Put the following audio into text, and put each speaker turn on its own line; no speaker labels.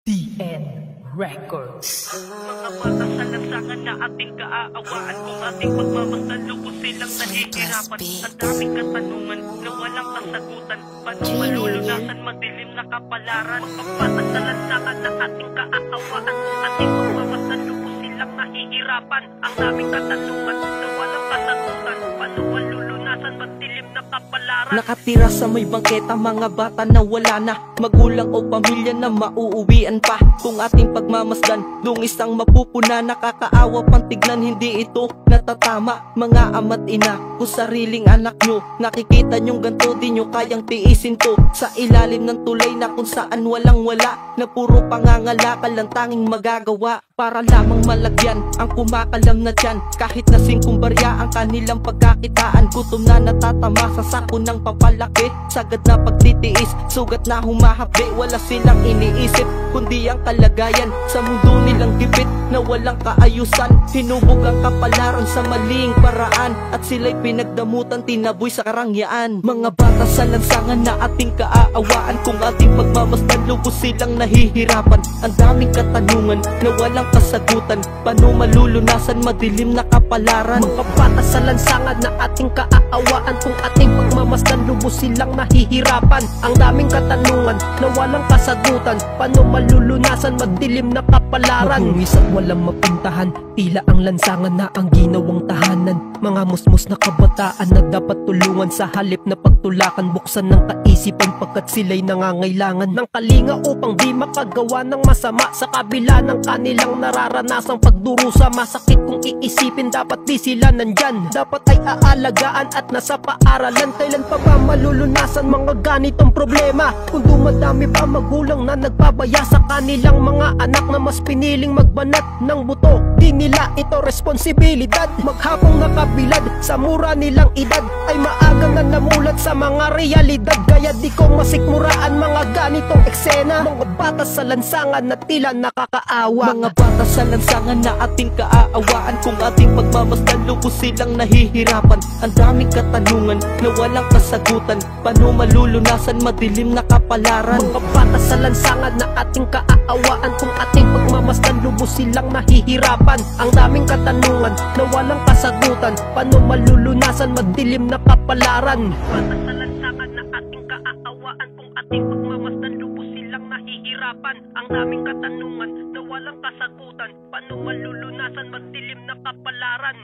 DN Records.
Mga bata sa lansangan na ating kaaawaan, kung ating pagmamasdan, lubos silang nahihirapan. Ang daming katanungan na walang kasagutan, paano malulunasan madilim na kapalaran? Mga bata sa lansangan na ating kaaawaan, kung ating pagmamasdan, lubos silang nahihirapan. Ang daming katanungan na walang kasagutan, paano malulunasan madilim na kapalaran?
Nakatira sa may bangketa, mga bata na wala na magulang o pamilya na mauuwian pa. Kung ating pagmamasdan, dungis ang mapupuna. Nakakaawa pang tignan, hindi ito natatama. Mga ama't ina, kung sariling anak nyo nakikita nyong ganto, di nyo kayang tiisin to. Sa ilalim ng tulay na kung saan walang wala, na puro pangangalakal lang tanging magagawa para lamang malagyan ang kumakalam na tiyan. Kahit na singkong barya ang kanilang pagkakitaan, gutom na natatama sa sako ng papalaki. Sagad na pagtitiis, sugat na humahapdi. Wala silang iniisip kundi ang kalagayan sa mundo nilang gipit na walang kaayusan. Hinubog ang kapalaran sa maling paraan, at sila'y pinagdamutan, tinaboy sa karangyaan. Mga bata sa lansangan na ating kaaawaan, kung ating pagmamasdan, lubos silang nahihirapan. Ang daming katanungan na walang kasagutan, paano malulunasan madilim na kapalaran?
Mga bata sa lansangan na ating kaaawaan, kung ating pagmamasdan, lubos silang nahihirapan. Ang daming katanungan na walang kasagutan, paano malulunasan madilim na kapalaran? Mabuwis at walang mapuntahan, tila ang lansangan na ang ginawang tahanan. Mga musmus na kabataan na dapat tulungan, sa halip na pagtulakan, buksan ng kaisipan pagkat sila'y nangangailangan ng kalinga upang di makagawa ng masama. Sa kabila ng kanilang nararanasang pagdurusa, masakit kung iisipin, dapat di sila nandyan. Dapat ay aalagaan at nasa paaralan. Kailan pa ba malulunasan mga ganitong problema, kung dumadami pa magulang na nagpabaya sa kanilang mga anak na mas piniling magbanat ng buto? Di nila ito responsibilidad. Maghapong nakabilad sa mura nilang edad, ay maaga na namulat sa mga realidad. Kaya di ko masikmuraan mga ganitong eksena. Mga bata sa lansangan na tila nakakaawa.
Mga bata sa lansangan na ating kaaawaan, kung ating pagmamasdan, lubos silang nahihirapan. Ang daming katanungan na walang kasagutan, paano malulunasan madilim na kapalaran?
Mga bata sa lansangan na ating kaaawaan, kung ating pagmamasdan, lubos silang nahihirapan. Ang daming katanungan na walang kasagutan, paano malulunasan madilim na kapalaran?
Bata sa lansangan na ating kaaawaan, kung ating pagmamasdan, lubos silang nahihirapan. Ang daming katanungan na walang kasagutan, paano malulunasan madilim na kapalaran?